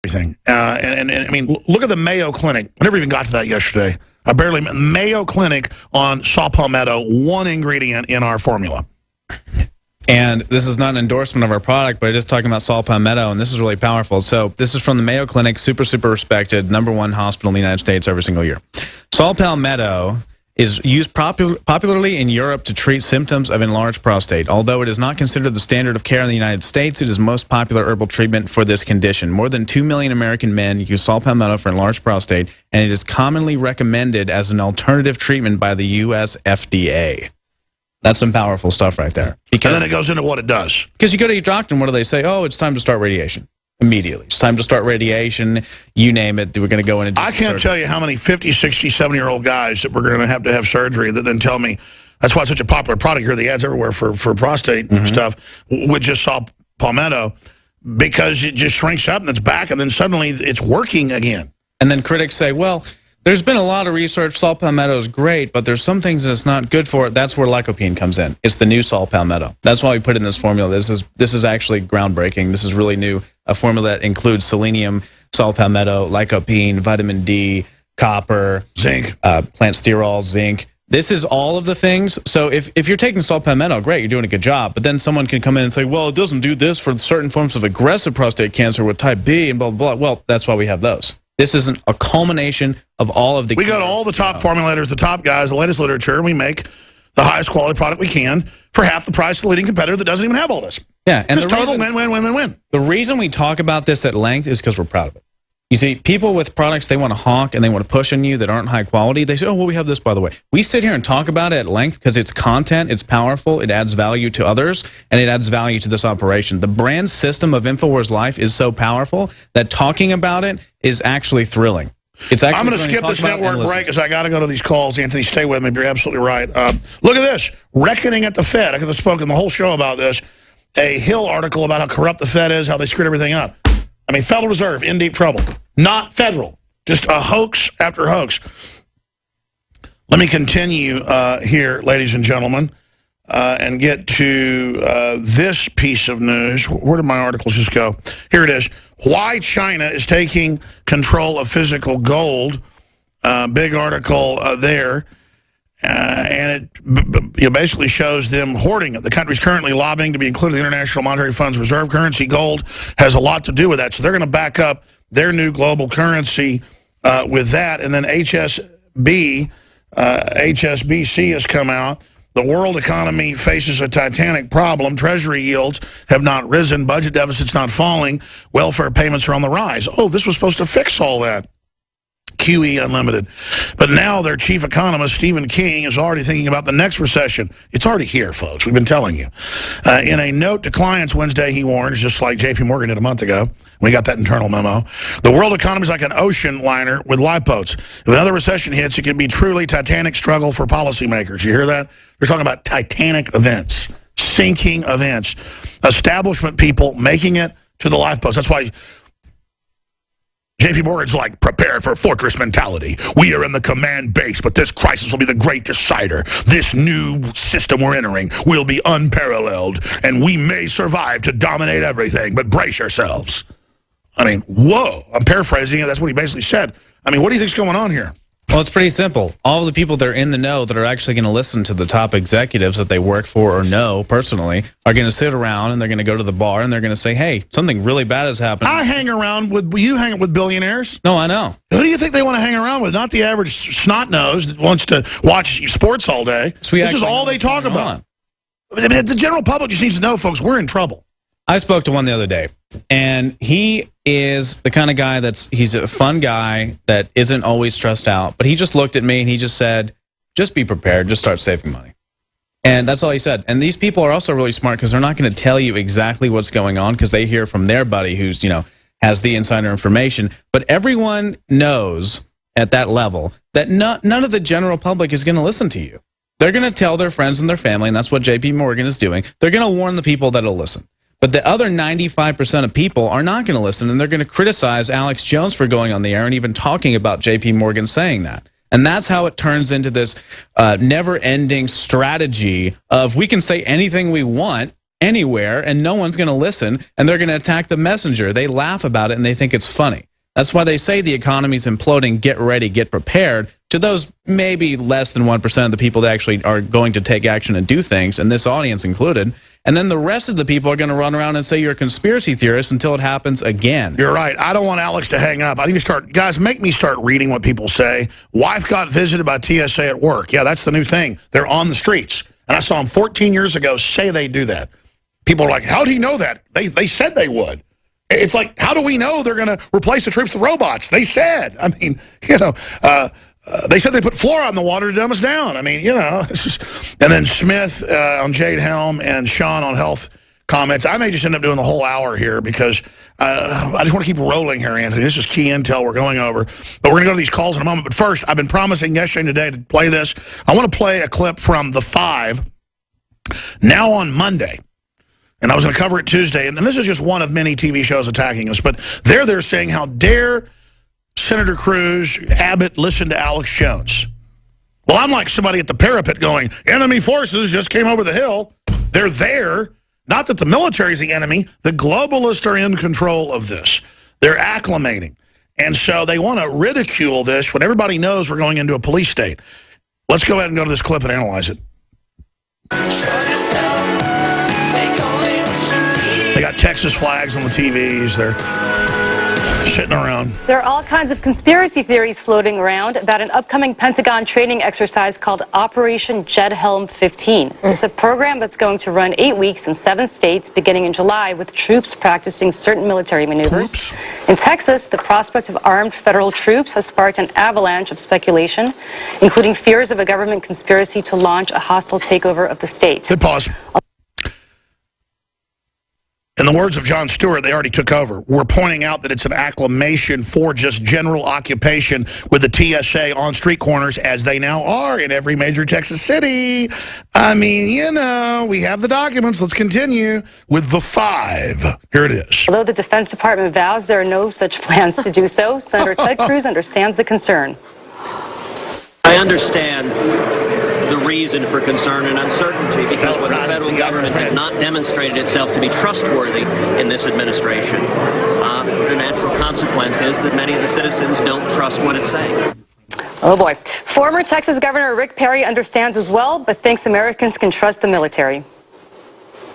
everything. And I mean, look at the Mayo Clinic. I never even got to that yesterday. I barely. Mayo Clinic on saw palmetto, one ingredient in our formula. And this is not an endorsement of our product, but just talking about saw palmetto, and this is really powerful. So this is from the Mayo Clinic, super respected, #1 hospital in the United States every single year. Saw palmetto is used popularly in Europe to treat symptoms of enlarged prostate. Although it is not considered the standard of care in the United States, it is most popular herbal treatment for this condition. More than 2 million American men use saw palmetto for enlarged prostate, and it is commonly recommended as an alternative treatment by the U.S. FDA. That's some powerful stuff right there. Because, and then it goes into what it does. Because you go to your doctor, and what do they say? Oh, it's time to start radiation. Immediately. It's time to start radiation. You name it. We're going to go in and do I can't tell you how many 50, 60, 70-year-old guys that we're going to have surgery that then tell me, that's why it's such a popular product here, the ads everywhere for prostate stuff, with just saw palmetto, because it just shrinks up and it's back, and then suddenly it's working again. And then critics say, well, there's been a lot of research. Saw palmetto is great, but there's some things that's not good for it. That's where lycopene comes in. It's the new saw palmetto. That's why we put in this formula. This is actually groundbreaking. This is really new. A formula that includes selenium, saw palmetto, lycopene, vitamin D, copper, zinc, plant sterol, zinc. This is all of the things. So if you're taking saw palmetto, great, you're doing a good job. But then someone can come in and say, well, it doesn't do this for certain forms of aggressive prostate cancer with type B and blah, blah, blah. Well, that's why we have those. This isn't a culmination of all of the... We go to all the top formulators, the top guys, the latest literature, and we make the highest quality product we can for half the price of the leading competitor that doesn't even have all this. Yeah, and just total win. The reason we talk about this at length is because we're proud of it. You see, people with products they want to hawk and they want to push on you that aren't high quality, they say, oh, well, we have this, by the way. We sit here and talk about it at length because it's content, it's powerful, it adds value to others, and it adds value to this operation. The brand system of InfoWars Life is so powerful that talking about it is actually thrilling. It's actually I'm going to skip this network break because I got to go to these calls. Anthony, stay with me. You're absolutely right. Look at this. Reckoning at the Fed. I could have spoken the whole show about this. A Hill article about how corrupt the Fed is, how they screwed everything up. I mean, Federal Reserve, in deep trouble. Not federal. Just a hoax after hoax. Let me continue here, ladies and gentlemen, and get to this piece of news. Where did my articles just go? Here it is. Why China is taking control of physical gold. Big article there. And it basically shows them hoarding it. The country's currently lobbying to be included in the International Monetary Fund's reserve currency. Gold has a lot to do with that. So they're going to back up their new global currency with that. And then HSBC has come out. The world economy faces a titanic problem. Treasury yields have not risen. Budget deficits not falling. Welfare payments are on the rise. Oh, this was supposed to fix all that. QE Unlimited. But now their chief economist, Stephen King, is already thinking about the next recession. It's already here, folks. We've been telling you. In a note to clients Wednesday, he warns, just like J.P. Morgan did a month ago. We got that internal memo. The world economy is like an ocean liner with lifeboats. If another recession hits, it could be truly titanic struggle for policymakers. You hear that? We're talking about titanic events, sinking events, establishment people making it to the lifeboats. That's why J.P. Morgan's like, prepare for fortress mentality. We are in the command base, but this crisis will be the great decider. This new system we're entering will be unparalleled, and we may survive to dominate everything, but brace yourselves. I mean, whoa. I'm paraphrasing it. That's what he basically said. I mean, what do you think's going on here? Well, it's pretty simple. All of the people that are in the know that are actually going to listen to the top executives that they work for or know personally are going to sit around and they're going to go to the bar and they're going to say, hey, something really bad has happened. I hang around with, you hang with billionaires? No, I know. Who do you think they want to hang around with? Not the average snot-nose that wants to watch sports all day. This is all they talk about. The general public just needs to know, folks, we're in trouble. I spoke to one the other day, and he is the kind of guy he's a fun guy that isn't always stressed out, but he just looked at me and he just said, just be prepared, just start saving money. And that's all he said. And these people are also really smart because they're not going to tell you exactly what's going on because they hear from their buddy who's, has the insider information. But everyone knows at that level that none of the general public is going to listen to you. They're going to tell their friends and their family, and that's what J.P. Morgan is doing. They're going to warn the people that'll listen. But the other 95% of people are not going to listen, and they're going to criticize Alex Jones for going on the air and even talking about J.P. Morgan saying that. And that's how it turns into this never-ending strategy of we can say anything we want, anywhere, and no one's going to listen, and they're going to attack the messenger. They laugh about it, and they think it's funny. That's why they say the economy's imploding, get ready, get prepared, to those maybe less than 1% of the people that actually are going to take action and do things, and this audience included. And then the rest of the people are going to run around and say you're a conspiracy theorist until it happens again. You're right. I don't want Alex to hang up. I need to start, guys, make me start reading what people say. Wife got visited by TSA at work. Yeah, that's the new thing. They're on the streets. And I saw them 14 years ago say they do that. People are like, how do you know that? They said they would. It's like, how do we know they're going to replace the troops with robots? They said. I mean, you know, they said they put fluoride in the water to dumb us down. I mean, you know. And then Smith on Jade Helm and Sean on health comments. I may just end up doing the whole hour here because I just want to keep rolling here, Anthony. This is key intel we're going over. But we're going to go to these calls in a moment. But first, I've been promising yesterday and today to play this. I want to play a clip from The Five now on Monday. And I was going to cover it Tuesday. And this is just one of many TV shows attacking us. But they're saying, how dare Senator Cruz, Abbott, listen to Alex Jones? Well, I'm like somebody at the parapet going, enemy forces just came over the hill. They're there. Not that the military is the enemy. The globalists are in control of this. They're acclimating. And so they want to ridicule this when everybody knows we're going into a police state. Let's go ahead and go to this clip and analyze it. They got Texas flags on the TVs. They're sitting around. There are all kinds of conspiracy theories floating around about an upcoming Pentagon training exercise called Operation Jade Helm 15. It's a program that's going to run 8 weeks in 7 states beginning in July, with troops practicing certain military maneuvers. In Texas, the prospect of armed federal troops has sparked an avalanche of speculation, including fears of a government conspiracy to launch a hostile takeover of the state. Good pause. In the words of Jon Stewart, they already took over. We're pointing out that it's an acclamation for just general occupation with the TSA on street corners, as they now are in every major Texas city. I mean, you know, we have the documents. Let's continue with The Five. Here it is. Although the Defense Department vows there are no such plans to do so, Senator Ted Cruz understands the concern. I understand the reason for concern and uncertainty, because when the federal government has not demonstrated itself to be trustworthy in this administration, the natural consequence is that many of the citizens don't trust what it's saying. Oh boy. Former Texas Governor Rick Perry understands as well, but thinks Americans can trust the military.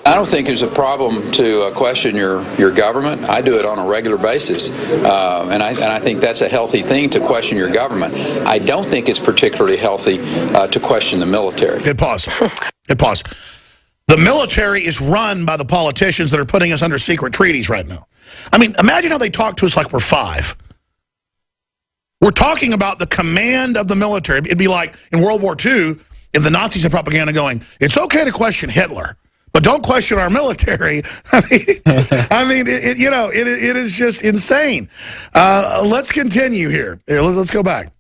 I don't think there's a problem to question your government. I do it on a regular basis, and I think that's a healthy thing, to question your government. I don't think it's particularly healthy to question the military. Good pause. Good pause. The military is run by the politicians that are putting us under secret treaties right now. I mean, imagine how they talk to us like we're five. We're talking about the command of the military. It'd be like in World War II, if the Nazis had propaganda going, it's okay to question Hitler, but don't question our military. I mean, it is just insane. Let's continue here. Let's go back.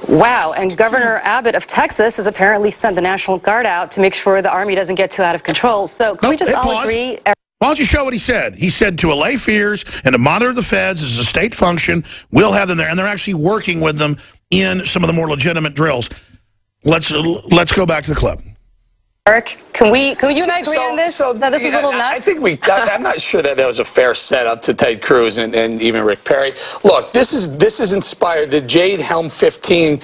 Wow, and Governor Abbott of Texas has apparently sent the National Guard out to make sure the Army doesn't get too out of control. So can we just all agree? Why don't you show what he said? He said to allay fears and to monitor the feds as a state function. We'll have them there, and they're actually working with them in some of the more legitimate drills. Let's go back to the clip. Eric, can you and I agree on this? That this is a little nuts? I think I'm not sure that was a fair setup to Ted Cruz and even Rick Perry. Look, this is inspired. The Jade Helm 15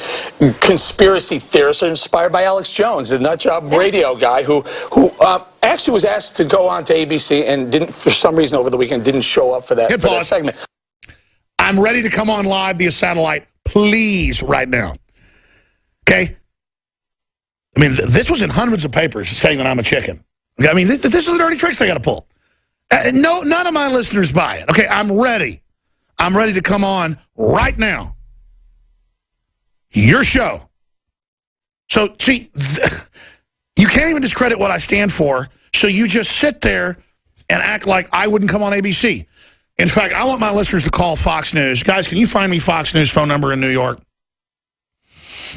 conspiracy theorists are inspired by Alex Jones, the nutjob radio guy who actually was asked to go on to ABC and didn't, for some reason over the weekend, didn't show up for that segment. I'm ready to come on live via satellite, please, right now. Okay? I mean, this was in hundreds of papers saying that I'm a chicken. I mean, this is the dirty tricks they got to pull. No, none of my listeners buy it. Okay, I'm ready. I'm ready to come on right now. Your show. So, see, you can't even discredit what I stand for, so you just sit there and act like I wouldn't come on ABC. In fact, I want my listeners to call Fox News. Guys, can you find me Fox News phone number in New York?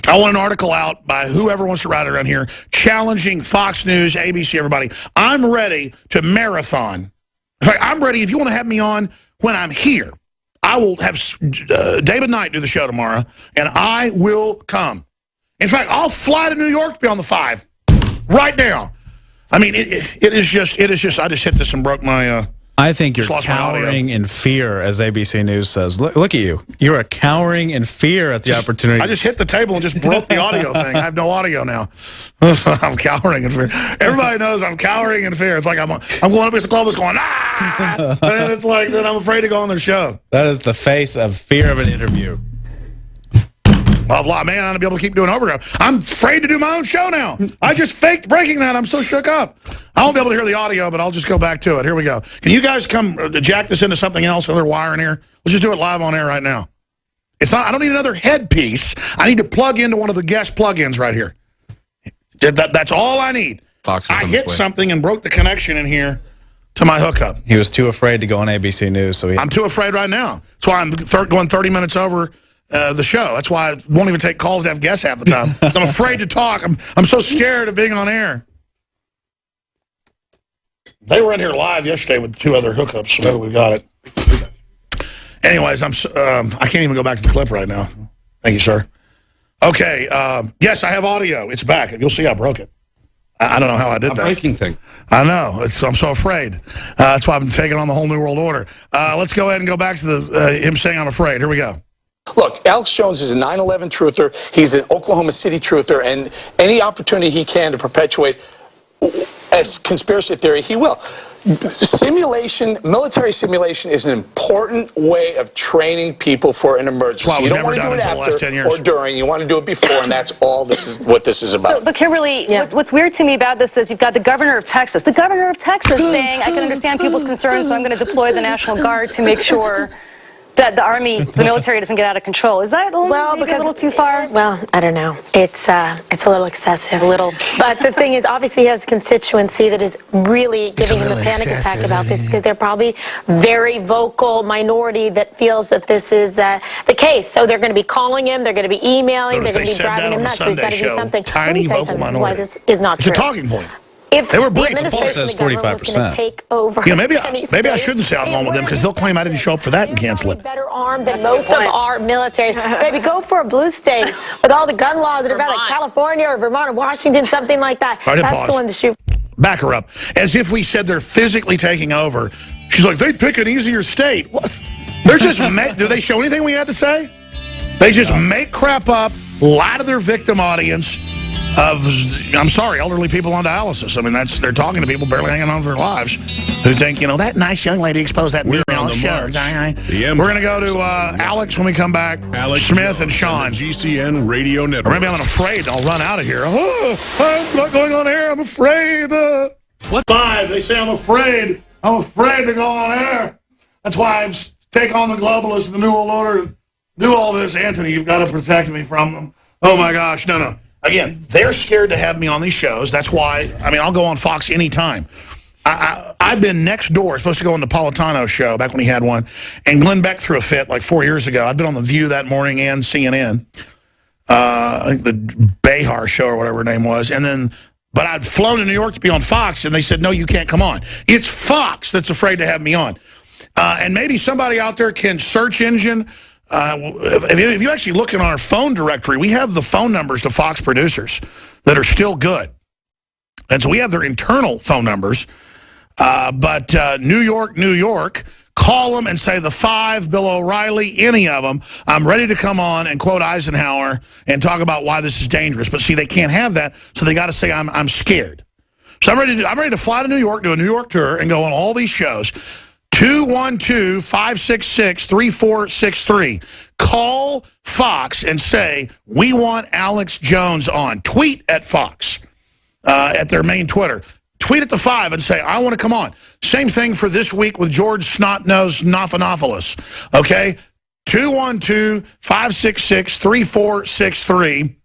I want an article out by whoever wants to write it around here challenging Fox News, ABC, everybody. I'm ready to marathon. In fact, I'm ready. If you want to have me on when I'm here, I will have David Knight do the show tomorrow, and I will come. In fact, I'll fly to New York to be on the 5 right now. I mean, it is just. I just hit this and broke my. I think you're cowering in fear, as ABC News says. Look at you. You are cowering in fear at the opportunity. I just hit the table and just broke the audio thing. I have no audio now. I'm cowering in fear. Everybody knows I'm cowering in fear. It's like I'm going up against the Clovis going, ah! And it's like, then I'm afraid to go on their show. That is the face of fear of an interview. Well, man, I'm going to be able to keep doing overground. I'm afraid to do my own show now. I just faked breaking that. I'm so shook up. I won't be able to hear the audio, but I'll just go back to it. Here we go. Can you guys come jack this into something else, another wire in here? Let's just do it live on air right now. It's not. I don't need another headpiece. I need to plug into one of the guest plugins right here. That's all I need. I hit something and broke the connection in here to my hookup. He was too afraid to go on ABC News. So I'm too afraid right now. That's why I'm going 30 minutes over the show. That's why I won't even take calls to have guests half the time. I'm afraid to talk. I'm so scared of being on air. They were in here live yesterday with 2 other hookups, so we got it. Anyways, I can't even go back to the clip right now. Thank you, sir. Okay, yes, I have audio. It's back. You'll see I broke it. I don't know how I did that. Breaking thing. I know. I'm so afraid. That's why I've been taking on the whole New World Order. Let's go ahead and go back to him saying I'm afraid. Here we go. Look, Alex Jones is a 9/11 truther. He's an Oklahoma City truther, and any opportunity he can to perpetuate a conspiracy theory, he will. Simulation, military simulation is an important way of training people for an emergency. You don't want to do it after or during. You want to do it before, and that's all what this is about. So, but Kimberly, what's weird to me about this is you've got the governor of Texas. The governor of Texas saying, I can understand people's concerns, so I'm going to deploy the National Guard to make sure that the Army, the military doesn't get out of control. Is that maybe a little too far? Well, I don't know. It's a little excessive. A little. But the thing is, obviously he has a constituency that is really giving him a panic attack about this because they're probably very vocal minority that feels that this is the case. So they're going to be calling him, they're going to be emailing, they're going to be driving him nuts. So he's got to do something. Tiny vocal minority. This is why this is not true. It's a talking point. If they were brief. The poll says 45%. Take over. You know, maybe I shouldn't say I'm on with them because they'll claim I didn't show up for that and cancel it. Better armed than most of our military. Maybe go for a blue state with all the gun laws that are about like California or Vermont or Washington, something like that. Right, that's the one to shoot. Back her up. As if we said they're physically taking over. She's like, they'd pick an easier state. What? They're just do they show anything we had to say? They just make crap up, lie to their victim audience of, I'm sorry, elderly people on dialysis. I mean, they're talking to people barely hanging on for their lives who think, you know, that nice young lady exposed that new Alex Jones. We're going to go to Alex when we come back. Alex Smith Jones and Sean. GCN Radio Network. Or maybe I'm afraid I'll run out of here. Oh, I'm not going on air. I'm afraid. What? 5. They say I'm afraid. I'm afraid to go on air. That's why I take on the globalists and the New World Order and do all this. Anthony, you've got to protect me from them. Oh, my gosh. No. Again, they're scared to have me on these shows. That's why, I mean, I'll go on Fox anytime. I've been next door, supposed to go on the Napolitano's show back when he had one, and Glenn Beck threw a fit like 4 years ago. I'd been on The View that morning and CNN. I think the Behar show or whatever her name was. But I'd flown to New York to be on Fox, and they said, no, you can't come on. It's Fox that's afraid to have me on. And maybe somebody out there can search engine. If you actually look in our phone directory, we have the phone numbers to Fox producers that are still good. And so we have their internal phone numbers. But New York, call them and say the 5, Bill O'Reilly, any of them. I'm ready to come on and quote Eisenhower and talk about why this is dangerous. But see, they can't have that, so they got to say I'm scared. So I'm ready to fly to New York, do a New York tour, and go on all these shows. 212-566-3463. Call Fox and say, we want Alex Jones on. Tweet at Fox, at their main Twitter. Tweet at the 5 and say, I want to come on. Same thing for this week with George Snotnose Nophanopoulos. Okay? 212-566-3463.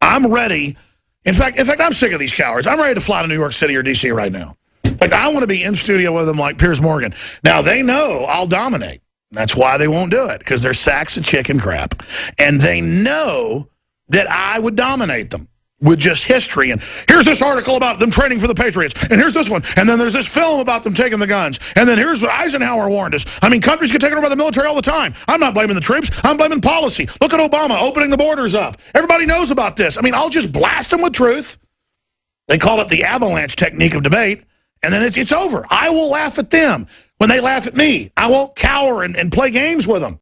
I'm ready. In fact, I'm sick of these cowards. I'm ready to fly to New York City or D.C. right now. Like, I want to be in studio with them like Piers Morgan. Now, they know I'll dominate. That's why they won't do it, because they're sacks of chicken crap. And they know that I would dominate them with just history. And here's this article about them training for the Patriots. And here's this one. And then there's this film about them taking the guns. And then here's what Eisenhower warned us. I mean, countries get taken over by the military all the time. I'm not blaming the troops. I'm blaming policy. Look at Obama opening the borders up. Everybody knows about this. I mean, I'll just blast them with truth. They call it the avalanche technique of debate, and then it's over. I will laugh at them when they laugh at me. I won't cower and play games with them.